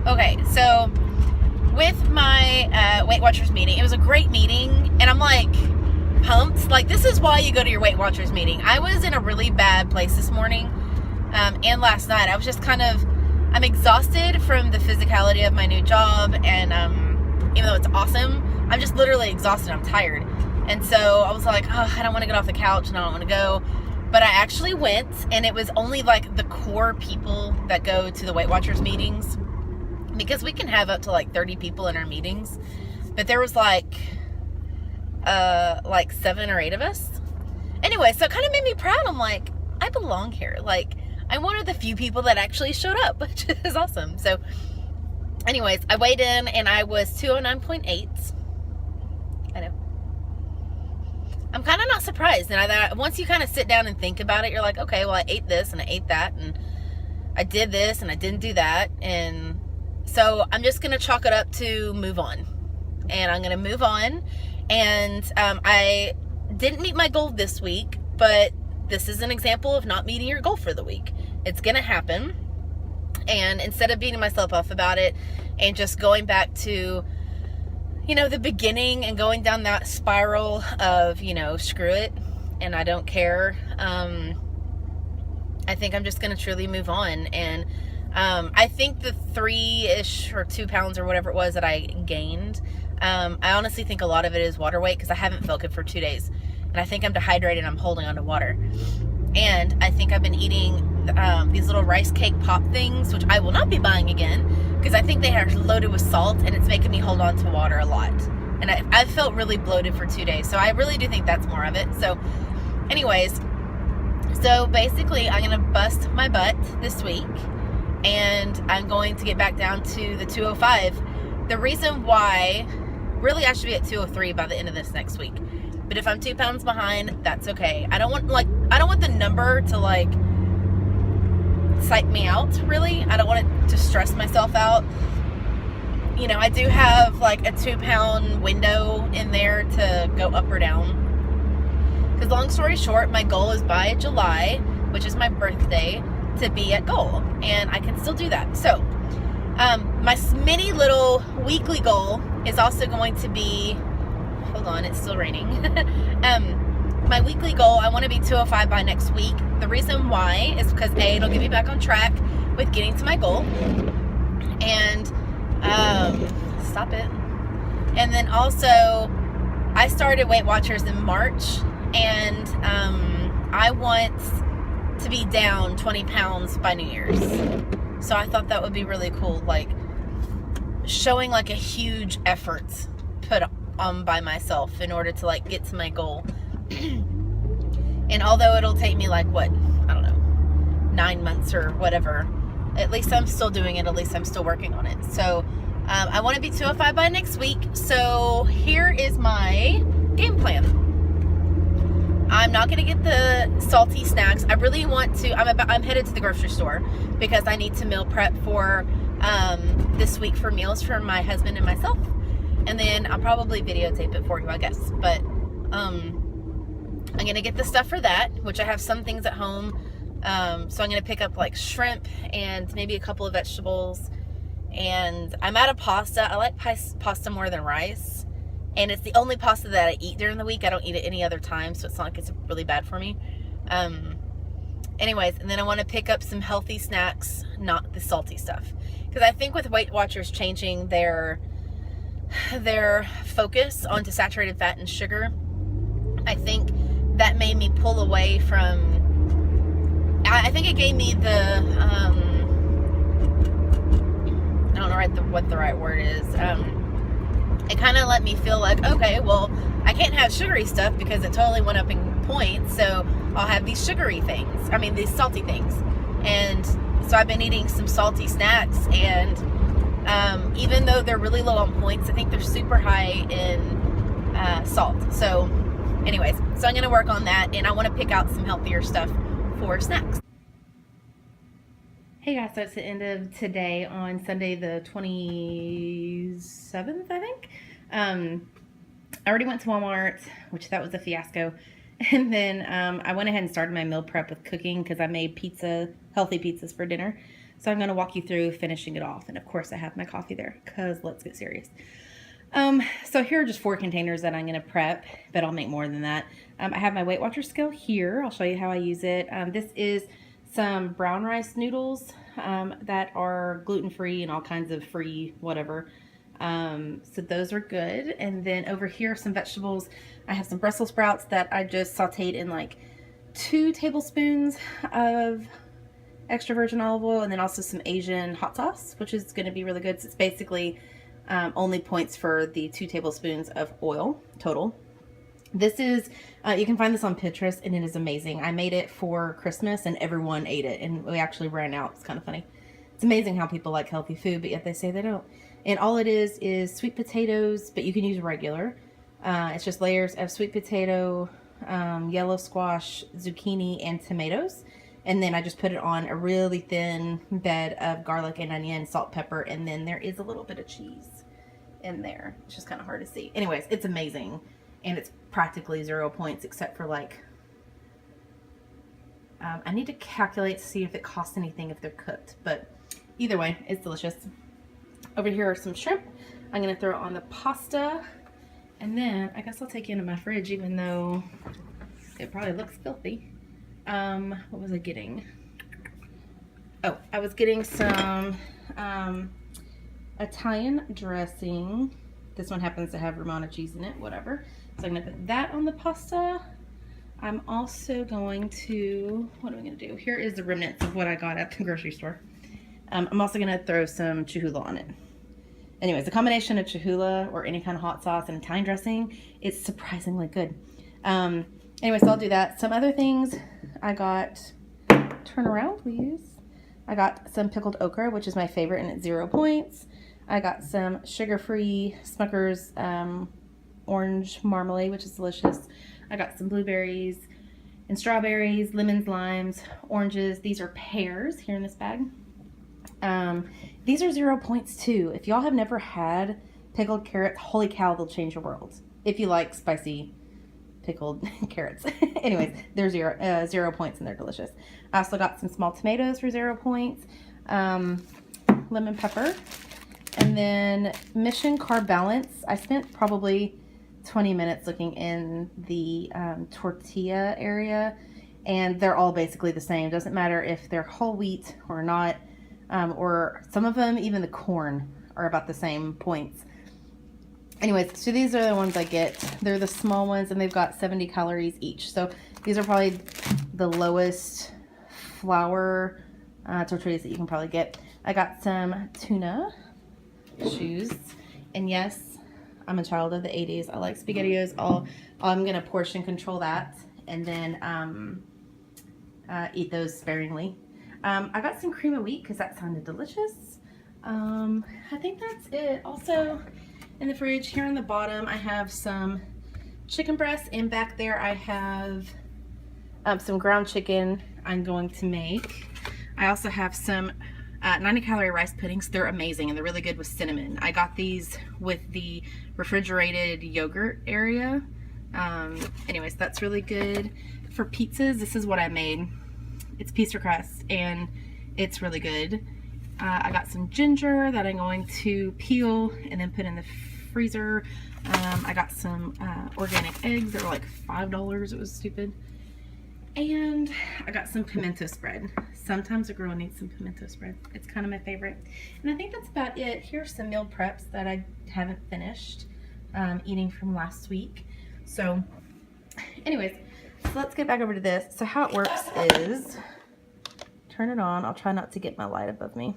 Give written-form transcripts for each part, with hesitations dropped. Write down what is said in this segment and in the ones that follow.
Okay, so with my Weight Watchers meeting, it was a great meeting, and I'm like pumped. Like, this is why you go to your Weight Watchers meeting. I was in a really bad place this morning, and last night. I was just I'm exhausted from the physicality of my new job, and even though it's awesome, I'm just literally exhausted. I'm tired. And so I was like, oh, I don't want to get off the couch and I don't want to go. But I actually went, and it was only like the core people that go to the Weight Watchers meetings, because we can have up to like 30 people in our meetings. But there was like 7 or 8 of us. Anyway, so it kind of made me proud. I'm like, I belong here. Like, I'm one of the few people that actually showed up, which is awesome. So anyways, I weighed in and I was 209.8. I know. I'm kind of not surprised. And once you kind of sit down and think about it, you're like, okay, well, I ate this and I ate that and I did this and I didn't do that. And so I'm just going to chalk it up to move on. And I'm going to move on. And I didn't meet my goal this week, but this is an example of not meeting your goal for the week. It's going to happen. And instead of beating myself up about it and just going back to, the beginning and going down that spiral of, screw it and I don't care, I think I'm just going to truly move on. And I think the 3-ish or 2 pounds or whatever it was that I gained, I honestly think a lot of it is water weight, because I haven't felt good for 2 days. And I think I'm dehydrated and I'm holding on to water. And I think I've been eating these little rice cake pop things, which I will not be buying again, because I think they are loaded with salt and it's making me hold on to water a lot. And I've felt really bloated for 2 days. So I really do think that's more of it. So anyways, so basically I'm going to bust my butt this week, and I'm going to get back down to the 205. The reason why, really I should be at 203 by the end of this next week. But if I'm 2 pounds behind, that's okay. I don't want the number to psych me out, really. I don't want it to stress myself out. I do have a 2 pound window in there to go up or down. Because long story short, my goal is by July, which is my birthday, to be at goal. And I can still do that. So, my mini little weekly goal is also going to be, hold on, it's still raining. My weekly goal, I want to be 205 by next week. The reason why is because it'll get me back on track with getting to my goal. And, stop it. And then also, I started Weight Watchers in March, and, I want to be down 20 pounds by New Year's. So I thought that would be really cool, showing a huge effort put on by myself in order to get to my goal. And although it'll take me 9 months or whatever, at least I'm still doing it. At least I'm still working on it. So I want to be 205 by next week. So here is my game plan. I'm not going to get the salty snacks. I really want to. I'm headed to the grocery store because I need to meal prep for this week for meals for my husband and myself. And then I'll probably videotape it for you, I guess. But I'm going to get the stuff for that, which I have some things at home. So I'm going to pick up shrimp and maybe a couple of vegetables. And I'm out of pasta. I like pasta more than rice. And it's the only pasta that I eat during the week. I don't eat it any other time, so it's not like it's really bad for me. Anyways, and then I want to pick up some healthy snacks, not the salty stuff. Because I think with Weight Watchers changing their focus onto saturated fat and sugar, I think that made me pull away from, I think it gave me the, I don't know what the right word is, it kind of let me feel like, okay, well, I can't have sugary stuff because it totally went up in points, so I'll have these salty things. And so I've been eating some salty snacks, and even though they're really low on points, I think they're super high in salt. So anyways, so I'm going to work on that, and I want to pick out some healthier stuff for snacks. Hey guys, so it's the end of today on Sunday the 27th, I think. I already went to Walmart, which that was a fiasco. And then I went ahead and started my meal prep with cooking because I made healthy pizzas for dinner. So I'm going to walk you through finishing it off. And of course I have my coffee there because let's get serious. So here are just 4 containers that I'm going to prep, but I'll make more than that. I have my Weight Watcher scale here. I'll show you how I use it. This is some brown rice noodles that are gluten-free and all kinds of free whatever. So those are good. And then over here, some vegetables. I have some Brussels sprouts that I just sauteed in like 2 tablespoons of extra virgin olive oil, and then also some Asian hot sauce, which is going to be really good. So it's basically only points for the 2 tablespoons of oil total. This is, you can find this on Pinterest, and it is amazing. I made it for Christmas, and everyone ate it, and we actually ran out. It's kind of funny. It's amazing how people like healthy food, but yet they say they don't. And all it is sweet potatoes, but you can use regular. It's just layers of sweet potato, yellow squash, zucchini, and tomatoes. And then I just put it on a really thin bed of garlic and onion, salt, pepper, and then there is a little bit of cheese in there. It's just kind of hard to see. Anyways, it's amazing. And it's practically 0 points except for like, I need to calculate to see if it costs anything if they're cooked. But either way, it's delicious. Over here are some shrimp. I'm going to throw it on the pasta. And then I guess I'll take you into my fridge even though it probably looks filthy. What was I getting? Oh, I was getting some Italian dressing. This one happens to have Romano cheese in it, whatever. So I'm going to put that on the pasta. I'm also going to, what am I going to do? Here is the remnants of what I got at the grocery store. I'm also going to throw some Chihuahua on it. Anyways, the combination of Chihuahua or any kind of hot sauce and Italian dressing, it's surprisingly good. Anyways, so I'll do that. Some other things I got, turn around please. I got some pickled okra, which is my favorite, and it's 0 points. I got some sugar-free Smucker's orange marmalade, which is delicious. I got some blueberries and strawberries, lemons, limes, oranges. These are pears here in this bag. These are 0 points too. If y'all have never had pickled carrots, holy cow, they'll change your world. If you like spicy pickled carrots. Anyways, they're 0 points and they're delicious. I also got some small tomatoes for 0 points, lemon pepper, and then Mission Carb Balance. I spent probably 20 minutes looking in the tortilla area, and they're all basically the same. Doesn't matter if they're whole wheat or not, or some of them, even the corn, are about the same points. Anyways, so these are the ones I get. They're the small ones, and they've got 70 calories each. So these are probably the lowest flour tortillas that you can probably get. I got some tuna shoes, and yes, I'm a child of the 80s. I like SpaghettiOs. I'm gonna portion control that, and then eat those sparingly. I got some cream of wheat because that sounded delicious. I think that's it. Also, in the fridge here on the bottom, I have some chicken breasts, and back there I have some ground chicken I'm going to make. I also have some 90 calorie rice puddings. They're amazing and they're really good with cinnamon. I got these with the refrigerated yogurt area. Anyways, that's really good. For pizzas, this is what I made. It's pizza crust and it's really good. I got some ginger that I'm going to peel and then put in the freezer. I got some organic eggs that were like $5. It was stupid. And I got some pimento spread. Sometimes a girl needs some pimento spread. It's kind of my favorite. And I think that's about it. Here's some meal preps that I haven't finished eating from last week. So anyways, so let's get back over to this. So how it works is, turn it on. I'll try not to get my light above me.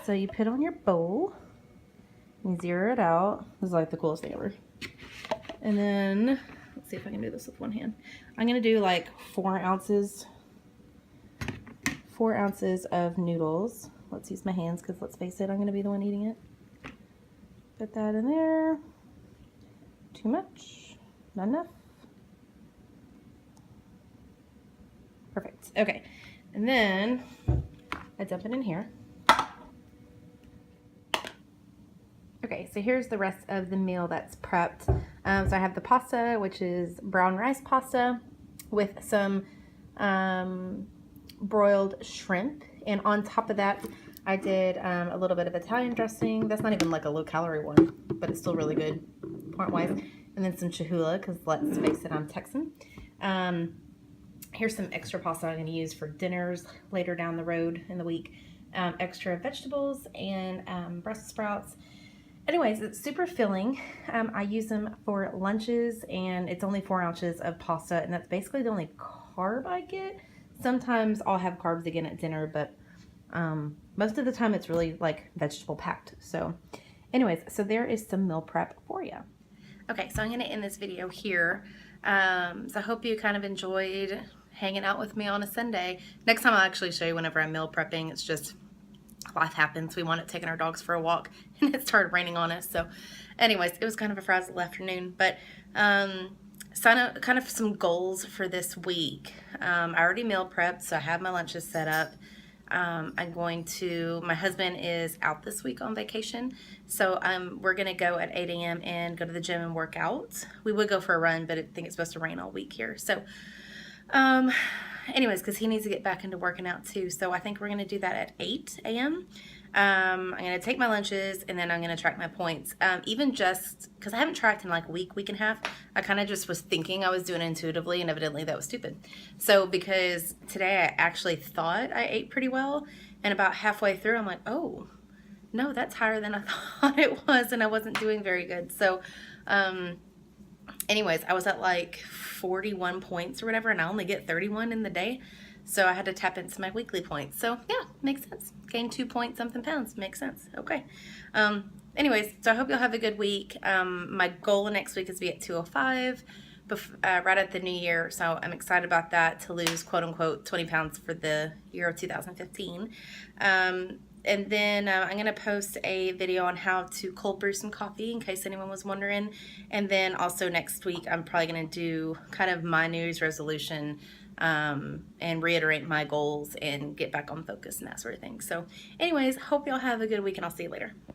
So you put on your bowl, you zero it out. This is like the coolest thing ever. And then, let's see if I can do this with one hand. I'm gonna do like 4 ounces of noodles. Let's use my hands because let's face it, I'm gonna be the one eating it. Put that in there. Too much, not enough. Perfect, okay. And then I dump it in here. Okay, so here's the rest of the meal that's prepped. So I have the pasta, which is brown rice pasta with some broiled shrimp And on top of that, I did a little bit of Italian dressing. That's not even like a low-calorie one, but it's still really good point-wise. And then some Cholula, because let's face it, I'm Texan. Here's some extra pasta I'm going to use for dinners later down the road in the week. Extra vegetables and Brussels sprouts. Anyways, it's super filling. I use them for lunches, and it's only 4 ounces of pasta, and that's basically the only carb I get. Sometimes I'll have carbs again at dinner, but most of the time it's really like vegetable packed. So anyways, so there is some meal prep for you. Okay, so I'm going to end this video here. So I hope you kind of enjoyed hanging out with me on a Sunday. Next time I'll actually show you whenever I'm meal prepping. It's just life happens. We wanted taking our dogs for a walk and it started raining on us. So anyways, it was kind of a frazzle afternoon, but kind of some goals for this week. I already meal prepped, so I have my lunches set up. My husband is out this week on vacation, so we're going to go at 8 a.m. and go to the gym and work out. We would go for a run, but I think it's supposed to rain all week here. So anyways, because he needs to get back into working out too. So I think we're going to do that at 8 a.m. I'm going to take my lunches, and then I'm going to track my points. Even just because I haven't tracked in like a week and a half, I kind of just was thinking I was doing it intuitively, and evidently that was stupid. So because today I actually thought I ate pretty well, and about halfway through I'm like, oh, no, that's higher than I thought it was, and I wasn't doing very good. So anyways, I was at like 41 points or whatever, and I only get 31 in the day. So I had to tap into my weekly points. So yeah, makes sense. Gained 2 point something pounds. Makes sense. Okay. Anyways, so I hope you'll have a good week. My goal next week is to be at 205 right at the new year. So I'm excited about that, to lose quote unquote 20 pounds for the year of 2015. And then I'm going to post a video on how to cold brew some coffee in case anyone was wondering. And then also next week, I'm probably going to do kind of my New Year's resolution and reiterate my goals and get back on focus and that sort of thing. So anyways, hope y'all have a good week, and I'll see you later.